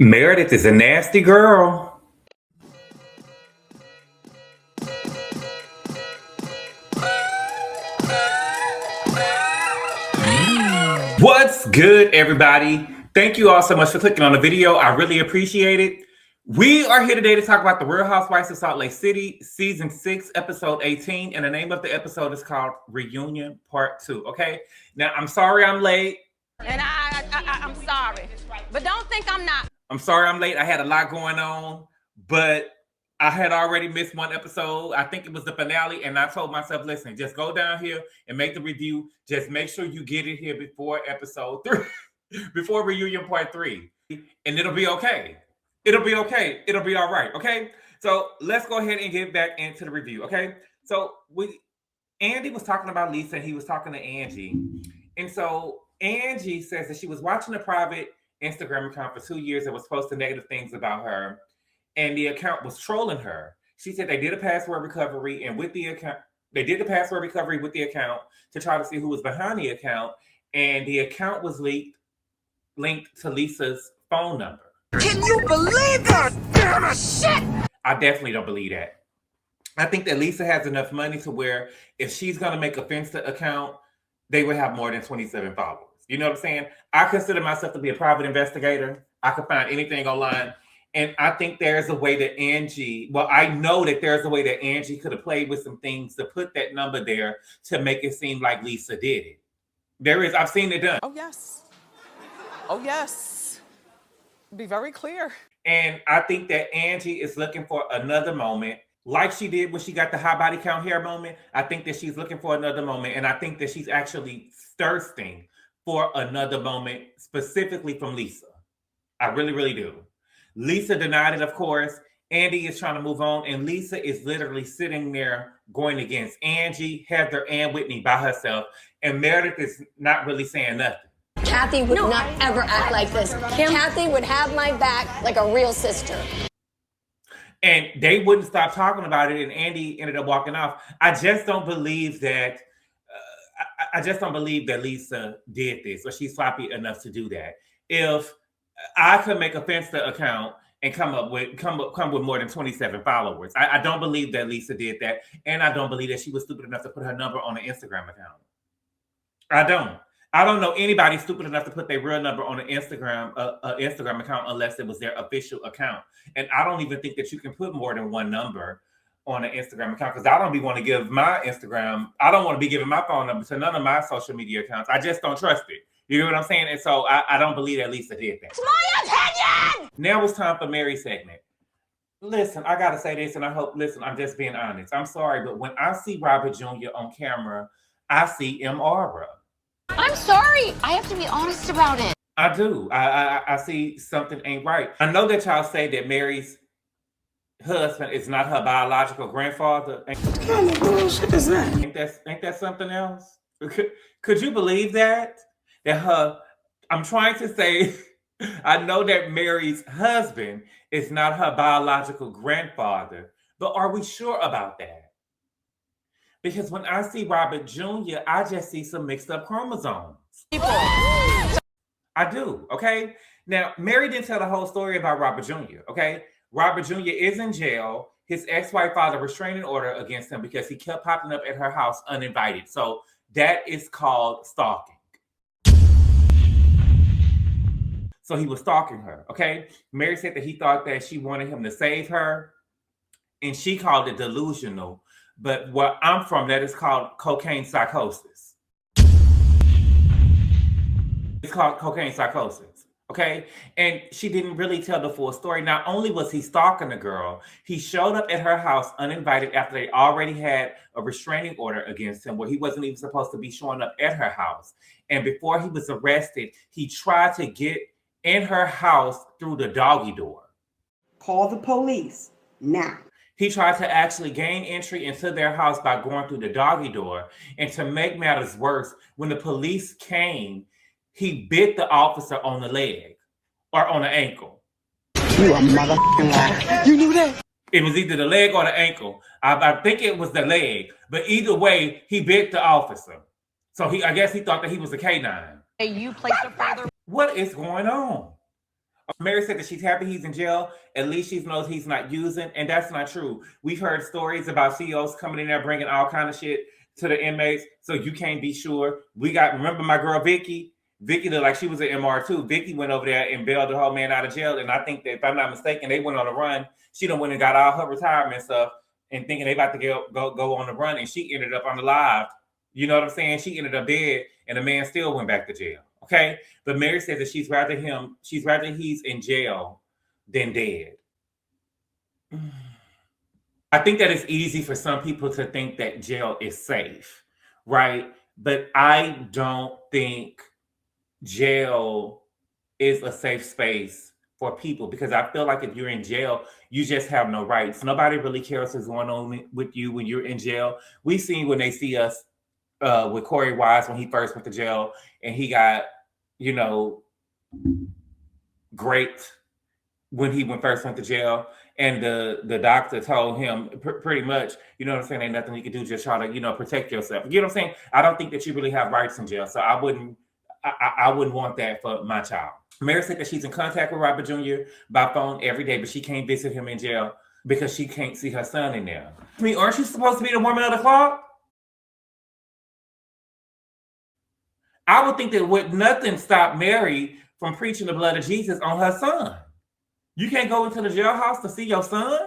Meredith is a nasty girl. What's good, everybody? Thank you all so much for clicking on the video. I really appreciate it. We are here today to talk about The Real Housewives of Salt Lake City, Season 6, Episode 18. And the name of the episode is called Reunion Part 2, okay? Now, I'm sorry I'm late. And I'm sorry. But don't think I'm not. I'm sorry I'm late. I had a lot going on, but I had already missed one episode. I think it was the finale, and I told myself, listen, just go down here and make the review. Just make sure you get it here before episode 3, before Reunion Part 3, and it'll be okay. It'll be okay. It'll be all right, okay? So let's go ahead and get back into the review, okay? So Andy was talking about Lisa, and he was talking to Angie. And so Angie says that she was watching a private Instagram account for 2 years that was posting negative things about her, and the account was trolling her. She said they did a password recovery, and with the account, they did the password recovery with the account to try to see who was behind the account, and the account was linked to Lisa's phone number. Can you believe that? Damn shit! I definitely don't believe that. I think that Lisa has enough money to where if she's going to make a Finsta account, they would have more than 27 followers. You know what I'm saying? I consider myself to be a private investigator. I could find anything online. And I think there's a way that I know that there's a way that Angie could have played with some things to put that number there to make it seem like Lisa did it. There is, I've seen it done. Oh, yes. Oh, yes. Be very clear. And I think that Angie is looking for another moment, like she did when she got the high body count hair moment. I think that she's looking for another moment. And I think that she's actually thirsting for another moment, specifically from Lisa. I really, really do. Lisa denied it, of course. Andy is trying to move on, and Lisa is literally sitting there going against Angie, Heather, and Whitney by herself, and Meredith is not really saying nothing. Kathy would not ever act like this. Kathy would have my back like a real sister. And they wouldn't stop talking about it, and Andy ended up walking off. I just don't believe that. I just don't believe that Lisa did this, or she's sloppy enough to do that. If I could make a Finsta account and come with more than 27 followers, I don't believe that Lisa did that, and I don't believe that she was stupid enough to put her number on an Instagram account. I don't know anybody stupid enough to put their real number on an Instagram account unless it was their official account. And I don't even think that you can put more than one number on an Instagram account, because I don't want to give my Instagram. I don't want to be giving my phone number to none of my social media accounts. I just don't trust it. You know what I'm saying? And so I don't believe that Lisa did that. It's my opinion! Now it's time for Mary's segment. Listen, I got to say this, and I'm just being honest. I'm sorry, but when I see Robert Jr. on camera, I see M. Aura. I'm sorry. I have to be honest about it. I do. I see something ain't right. I know that y'all say that Mary's husband is not her biological grandfather. What kind of bullshit is that? Ain't that something else? Could you believe that? I'm trying to say, I know that Mary's husband is not her biological grandfather, but are we sure about that? Because when I see Robert Jr., I just see some mixed up chromosomes. I do, okay? Now, Mary didn't tell the whole story about Robert Jr., okay? Robert Jr. is in jail. His ex-wife filed a restraining order against him because he kept popping up at her house uninvited. So that is called stalking. So he was stalking her, okay? Mary said that he thought that she wanted him to save her, and she called it delusional. But where I'm from, that is called cocaine psychosis. It's called cocaine psychosis, okay? And she didn't really tell the full story. Not only was he stalking the girl, he showed up at her house uninvited after they already had a restraining order against him, where he wasn't even supposed to be showing up at her house. And before he was arrested, he tried to get in her house through the doggy door. Call the police now. He tried to actually gain entry into their house by going through the doggy door. And to make matters worse, when the police came, he bit the officer on the leg or on the ankle. You a motherfucking liar. You knew that? It was either the leg or the ankle. I think it was the leg. But either way, he bit the officer. So I guess he thought that he was a canine. You placed a further. What is going on? Mary said that she's happy he's in jail. At least she knows he's not using, and that's not true. We've heard stories about CEOs coming in there bringing all kind of shit to the inmates, so you can't be sure. Remember my girl Vicky? Vicky looked like she was an MR too. Vicky went over there and bailed the whole man out of jail, and I think that if I'm not mistaken, they went on a run. She done went and got all her retirement stuff and thinking they about to go on the run, and she ended up on the live. You know what I'm saying? She ended up dead, and the man still went back to jail. Okay, but Mary says that she's rather he's in jail than dead. I think that it's easy for some people to think that jail is safe, right? But I don't think jail is a safe space for people, because I feel like if you're in jail, you just have no rights. Nobody really cares what's going on with you when you're in jail. We've seen when they see us with Corey Wise when he first went to jail, and he got, great when he first went to jail, and the doctor told him pretty much, you know what I'm saying, ain't nothing you can do, just try to, protect yourself. You know what I'm saying? I don't think that you really have rights in jail, so I wouldn't want that for my child. Mary said that she's in contact with Robert Jr. by phone every day, but she can't visit him in jail because she can't see her son in there. I mean, aren't you supposed to be the woman of the clock? I would think that would nothing stop Mary from preaching the blood of Jesus on her son. You can't go into the jailhouse to see your son?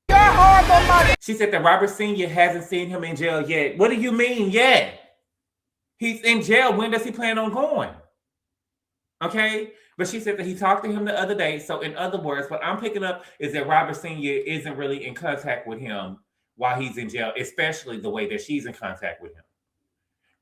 You're a horrible mother. She said that Robert Sr. hasn't seen him in jail yet. What do you mean yet? He's in jail. When does he plan on going? Okay? But she said that he talked to him the other day. So in other words, what I'm picking up is that Robert Sr. isn't really in contact with him while he's in jail, especially the way that she's in contact with him.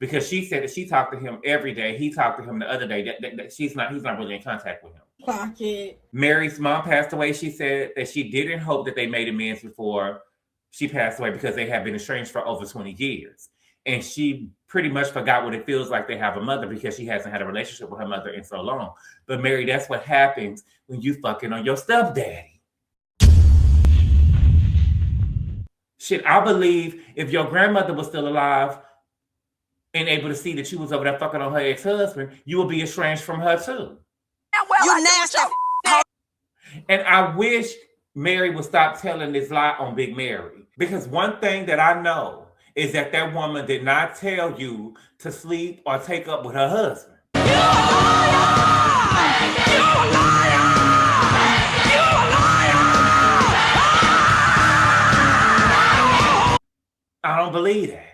Because she said that she talked to him every day. He talked to him the other day. That he's not really in contact with him. Clock it. Mary's mom passed away. She said that she didn't hope that they made amends before she passed away because they had been estranged for over 20 years. And she pretty much forgot what it feels like to have a mother because she hasn't had a relationship with her mother in so long. But Mary, that's what happens when you fucking on your stepdaddy. Shit, I believe if your grandmother was still alive and able to see that you was over there fucking on her ex-husband, you will be estranged from her too. You nasty. And I wish Mary would stop telling this lie on Big Mary. Because one thing that I know is that woman did not tell you to sleep or take up with her husband. You a liar! You a liar! You a liar! I don't believe that.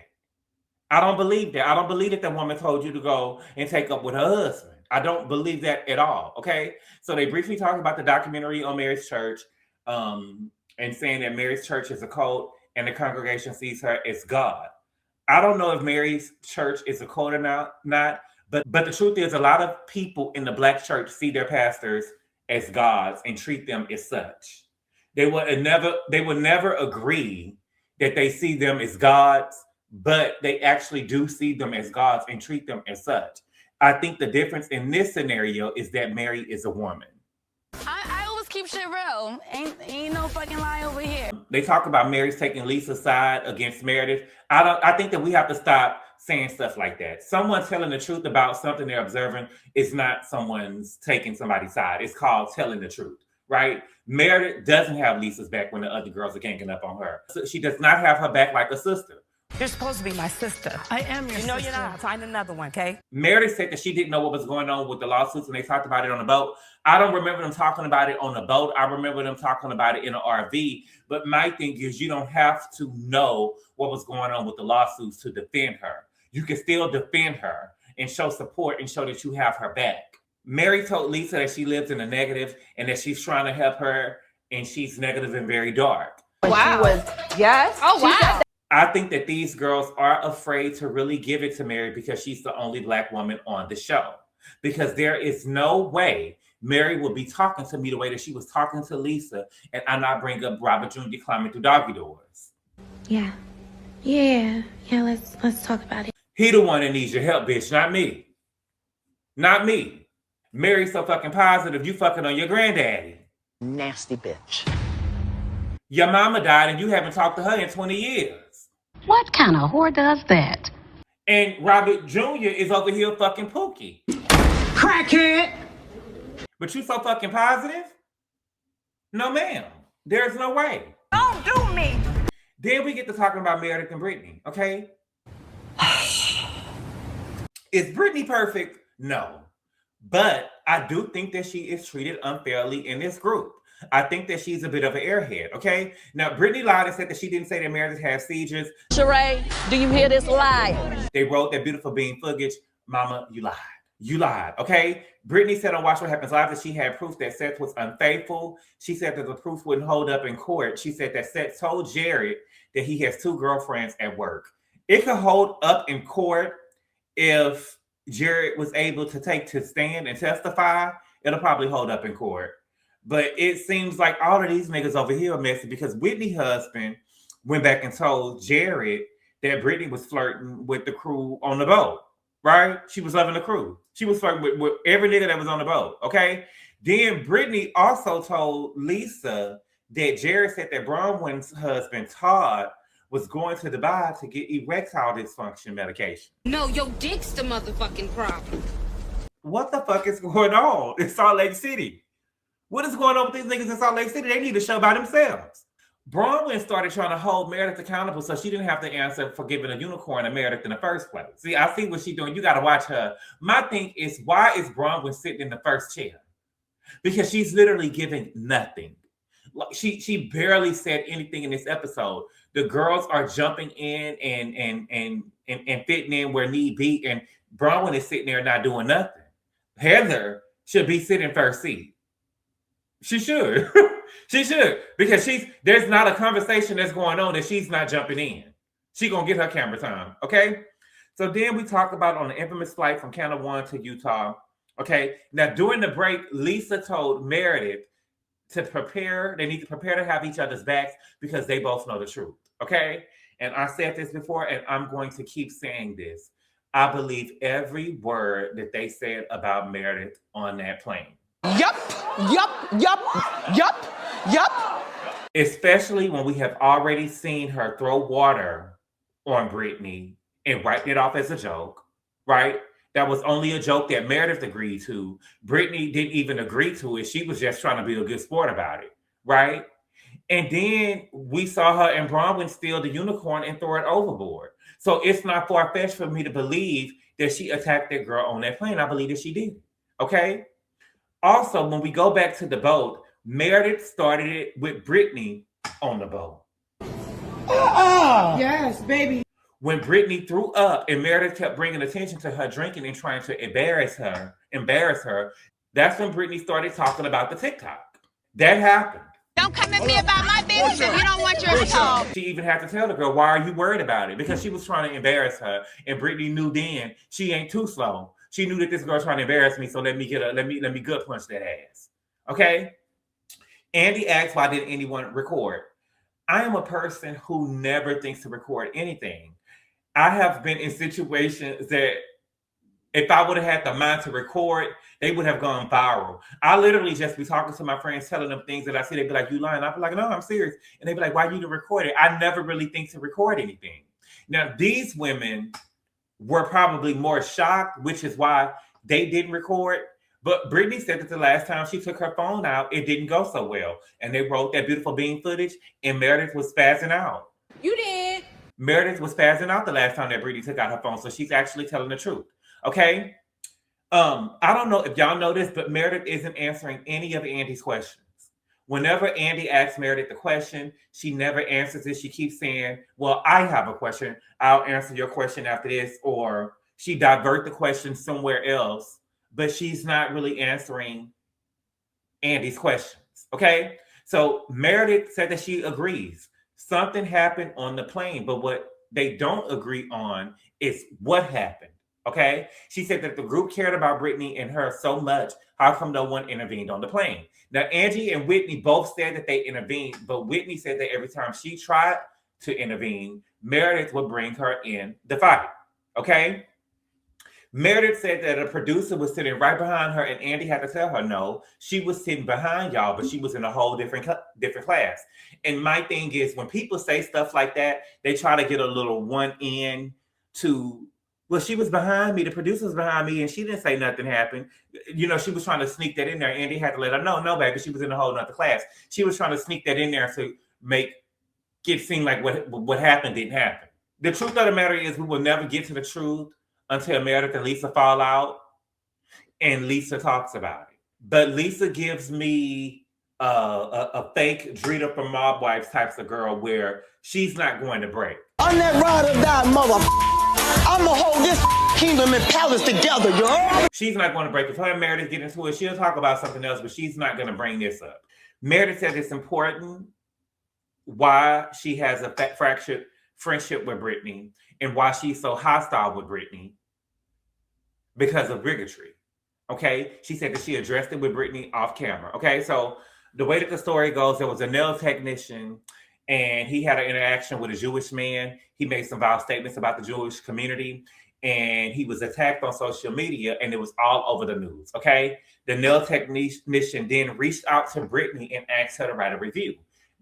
I don't believe that. I don't believe that woman told you to go and take up with her husband. I don't believe that at all, okay? So they briefly talked about the documentary on Mary's church and saying that Mary's church is a cult and the congregation sees her as God. I don't know if Mary's church is a cult or not, but the truth is a lot of people in the Black church see their pastors as gods and treat them as such. They would never agree that they see them as gods, but they actually do see them as gods and treat them as such. I think the difference in this scenario is that Mary is a woman. I always keep shit real. Ain't no fucking lie over here. They talk about Mary's taking Lisa's side against Meredith. I think that we have to stop saying stuff like that. Someone telling the truth about something they're observing is not someone's taking somebody's side. It's called telling the truth, right? Meredith doesn't have Lisa's back when the other girls are ganging up on her. So she does not have her back like a sister. You're supposed to be my sister. I am your sister. You know you're not. Find another one, okay? Meredith said that she didn't know what was going on with the lawsuits when they talked about it on the boat. I don't remember them talking about it on the boat. I remember them talking about it in an RV. But my thing is you don't have to know what was going on with the lawsuits to defend her. You can still defend her and show support and show that you have her back. Mary told Lisa that she lives in the negative and that she's trying to help her and she's negative and very dark. Wow. Yes. Oh, wow. I think that these girls are afraid to really give it to Mary because she's the only Black woman on the show. Because there is no way Mary will be talking to me the way that she was talking to Lisa and I not bring up Robert Jr. climbing through doggy doors. Yeah, let's talk about it. He the one that needs your help, bitch, not me. Not me. Mary's so fucking positive, you fucking on your granddaddy. Nasty bitch. Your mama died and you haven't talked to her in 20 years. What kind of whore does that? And Robert Jr. is over here fucking Pookie. Crackhead. But you so fucking positive? No, ma'am. There's no way. Don't do me. Then we get to talking about Meredith and Britani, okay? Is Britani perfect? No. But I do think that she is treated unfairly in this group. I think that she's a bit of an airhead, okay? Now, Britani lied and said that she didn't say that Meredith had seizures. Sheree, do you hear this lie? They wrote that beautiful being footage. Mama, you lied. You lied, okay? Britani said on Watch What Happens Live that she had proof that Seth was unfaithful. She said that the proof wouldn't hold up in court. She said that Seth told Jared that he has 2 girlfriends at work. It could hold up in court if Jared was able to take to stand and testify. It'll probably hold up in court. But it seems like all of these niggas over here are messy because Whitney's husband went back and told Jared that Britani was flirting with the crew on the boat, right? She was loving the crew. She was flirting with every nigga that was on the boat, okay? Then Britani also told Lisa that Jared said that Bronwyn's husband, Todd, was going to Dubai to get erectile dysfunction medication. No, your dick's the motherfucking problem. What the fuck is going on in Salt Lake City? What is going on with these niggas in Salt Lake City? They need to show by themselves. Bronwyn started trying to hold Meredith accountable so she didn't have to answer for giving a unicorn to Meredith in the first place. See, I see what she's doing. You got to watch her. My thing is, why is Bronwyn sitting in the first chair? Because she's literally giving nothing. Like she barely said anything in this episode. The girls are jumping in and fitting in where need be, and Bronwyn is sitting there not doing nothing. Heather should be sitting first seat. She should. She should. Because there's not a conversation that's going on that she's not jumping in. She gonna get her camera time. Okay. So then we talk about on the infamous flight from Canouan to Utah. Okay. Now during the break, Lisa told Meredith to prepare. They need to prepare to have each other's backs because they both know the truth. Okay. And I said this before, and I'm going to keep saying this. I believe every word that they said about Meredith on that plane. Yup. Especially when we have already seen her throw water on Britani and writing it off as a joke, right? That was only a joke that Meredith agreed to. Britani didn't even agree to it. She was just trying to be a good sport about it, right? And then we saw her and Bronwyn steal the unicorn and throw it overboard. So it's not far-fetched for me to believe that she attacked that girl on that plane. I believe that she did, okay? Also, when we go back to the boat, Meredith started it with Britani on the boat. Yes, baby. When Britani threw up and Meredith kept bringing attention to her drinking and trying to embarrass her, that's when Britani started talking about the TikTok. That happened. Don't come at me about my business if you don't want your talk. She even had to tell the girl, why are you worried about it? Because she was trying to embarrass her. And Britani knew then she ain't too slow. She knew that this girl's trying to embarrass me, so let me gut punch that ass. Okay? Andy asked, why didn't anyone record? I am a person who never thinks to record anything. I have been in situations that if I would have had the mind to record, they would have gone viral. I literally just be talking to my friends, telling them things that I see. They'd be like, you lying? I'd be like, no, I'm serious. And they'd be like, why you didn't record it? I never really think to record anything. Now, these women were probably more shocked, which is why they didn't record. But Britani said that the last time she took her phone out, it didn't go so well. And they wrote that beautiful bean footage, and Meredith was spazzing out. You did. Meredith was spazzing out the last time that Britani took out her phone, so she's actually telling the truth. Okay? I don't know if y'all know this, but Meredith isn't answering any of Andy's questions. Whenever Andy asks Meredith the question, she never answers it. She keeps saying, well, I have a question. I'll answer your question after this. Or she divert the question somewhere else, but she's not really answering Andy's questions. Okay? So Meredith said that she agrees. Something happened on the plane, but what they don't agree on is what happened. Okay? She said that the group cared about Britani and her so much. How come no one intervened on the plane? Now, Angie and Whitney both said that they intervened, but Whitney said that every time she tried to intervene, Meredith would bring her in the fight. Okay? Meredith said that a producer was sitting right behind her, and Andy had to tell her no. She was sitting behind y'all, but she was in a whole different class. And my thing is, when people say stuff like that, they try to get a little one in to Well, she was behind me. The producer was behind me, and she didn't say nothing happened. You know, she was trying to sneak that in there. Andy had to let her know, no, baby, she was in a whole nother class. She was trying to sneak that in there to make it seem like what happened didn't happen. The truth of the matter is we will never get to the truth until Meredith and Lisa fall out and Lisa talks about it. But Lisa gives me a fake Drita from Mob Wives types of girl where she's not going to break. I'm that ride or die mother. I'ma hold this kingdom and palace together, you heard? She's not going to break. If her and Meredith get into it, she'll talk about something else, but she's not going to bring this up. Meredith said it's important why she has a fractured friendship with Britani and why she's so hostile with Britani because of bigotry. Okay? She said that she addressed it with Britani off camera. Okay? So the way that the story goes, there was a nail technician and he had an interaction with a Jewish man. He made some vile statements about the Jewish community and he was attacked on social media and it was all over the news. Okay? The nail technician then reached out to Britani and asked her to write a review.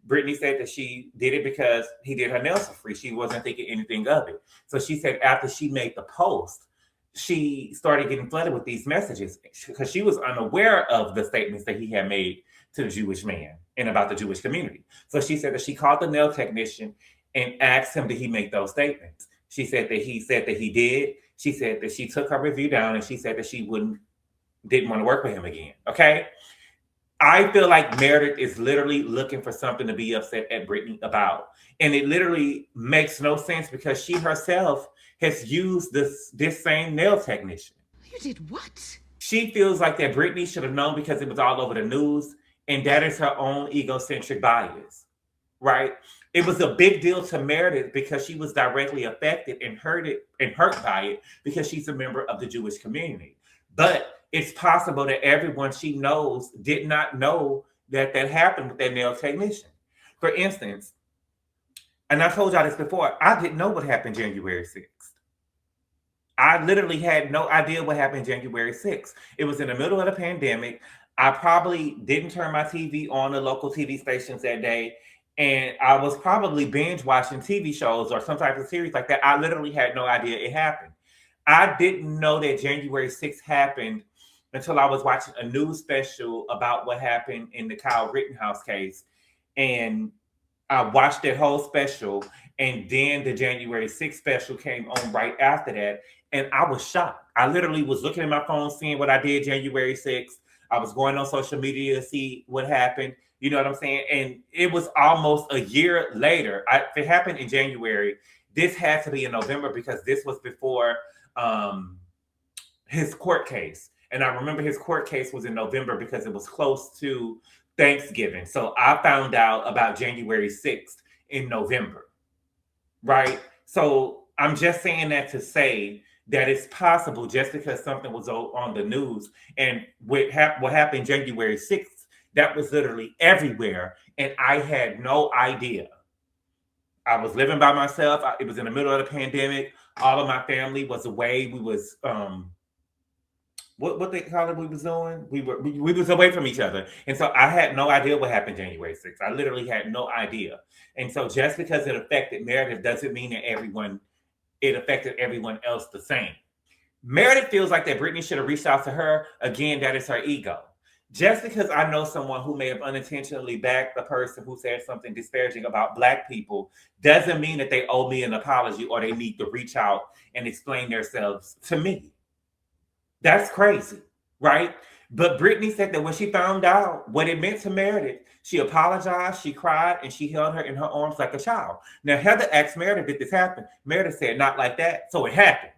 Britani said that she did it because he did her nails for free. She wasn't thinking anything of it. So she said after she made the post, she started getting flooded with these messages because she was unaware of the statements that he had made to the Jewish man and about the Jewish community. So she said that she called the nail technician and asked him, did he make those statements? She said that he said that he did. She said that she took her review down and she said that she didn't want to work with him again. Okay? I feel like Meredith is literally looking for something to be upset at Britani about. And it literally makes no sense because she herself has used this same nail technician. You did what? She feels like that Britani should have known because it was all over the news. And that is her own egocentric bias, right? It was a big deal to Meredith because she was directly affected and hurt by it because she's a member of the Jewish community. But it's possible that everyone she knows did not know that happened with that nail technician. For instance, and I told y'all this before, I didn't know what happened January 6th. I literally had no idea what happened January 6th. It was in the middle of the pandemic. I probably didn't turn my TV on the local TV stations that day. And I was probably binge watching TV shows or some type of series like that. I literally had no idea it happened. I didn't know that January 6th happened until I was watching a news special about what happened in the Kyle Rittenhouse case. And I watched that whole special. And then the January 6th special came on right after that. And I was shocked. I literally was looking at my phone, seeing what I did January 6th. I was going on social media to see what happened. You know what I'm saying? And it was almost a year later. If it happened in January, this had to be in November because this was before his court case. And I remember his court case was in November because it was close to Thanksgiving. So I found out about January 6th in November, right? So I'm just saying that to say that it's possible just because something was on the news and what happened January 6th, that was literally everywhere. And I had no idea. I was living by myself. It was in the middle of the pandemic. All of my family was away. We was, what they call it we was doing? We was away from each other. And so I had no idea what happened January 6th. I literally had no idea. And so just because it affected Meredith doesn't mean that it affected everyone else the same. Meredith feels like that Britani should have reached out to her. Again, that is her ego. Just because I know someone who may have unintentionally backed the person who said something disparaging about Black people doesn't mean that they owe me an apology or they need to reach out and explain themselves to me. That's crazy, right? But Britani said that when she found out what it meant to Meredith, she apologized, she cried, and she held her in her arms like a child. Now, Heather asked Meredith, did this happen? Meredith said, not like that. So it happened.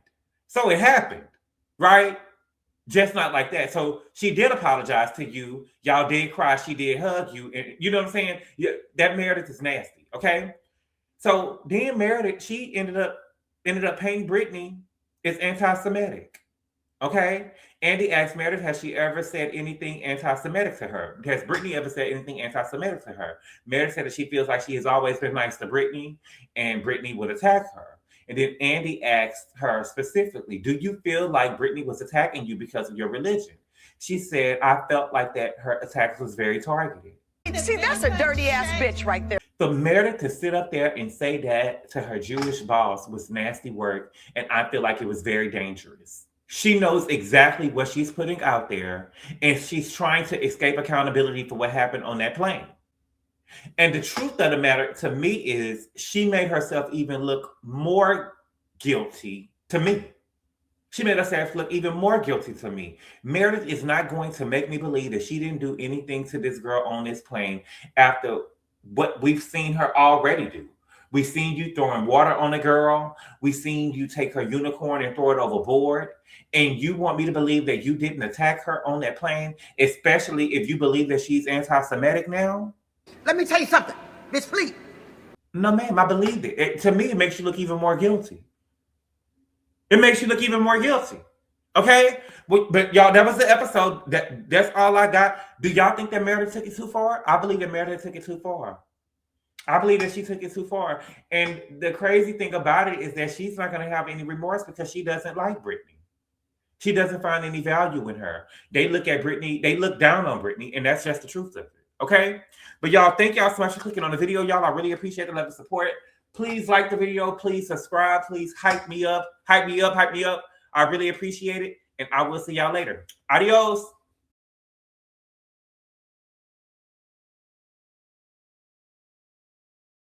So it happened, right? Just not like that. So she did apologize to you. Y'all did cry. She did hug you. And you know what I'm saying? Yeah, that Meredith is nasty, okay? So then Meredith, she ended up painting Britani as anti-Semitic. Okay. Andy asked Meredith, has she ever said anything anti-Semitic to her? Has Britani ever said anything anti-Semitic to her? Meredith said that she feels like she has always been nice to Britani and Britani would attack her. And then Andy asked her specifically, do you feel like Britani was attacking you because of your religion? She said, I felt like that her attacks was very targeted. See, that's a dirty ass bitch right there. For Meredith to sit up there and say that to her Jewish boss was nasty work, and I feel like it was very dangerous. She knows exactly what she's putting out there, and she's trying to escape accountability for what happened on that plane. And the truth of the matter to me is she made herself even look more guilty to me. She made herself look even more guilty to me. Meredith is not going to make me believe that she didn't do anything to this girl on this plane after what we've seen her already do. We've seen you throwing water on a girl. We've seen you take her unicorn and throw it overboard. And you want me to believe that you didn't attack her on that plane, especially if you believe that she's anti-Semitic now? Let me tell you something, Miss Fleet. No, ma'am, I believed it. To me, it makes you look even more guilty. It makes you look even more guilty. Okay? But y'all, that was the episode. That's all I got. Do y'all think that Meredith took it too far? I believe that Meredith took it too far. I believe that she took it too far. And the crazy thing about it is that she's not going to have any remorse because she doesn't like Britani. She doesn't find any value in her. They look at Britani, they look down on Britani, and that's just the truth of it. Okay? But y'all, thank y'all so much for clicking on the video. Y'all, I really appreciate the love and support. Please like the video. Please subscribe. Please hype me up. Hype me up. Hype me up. I really appreciate it. And I will see y'all later. Adios.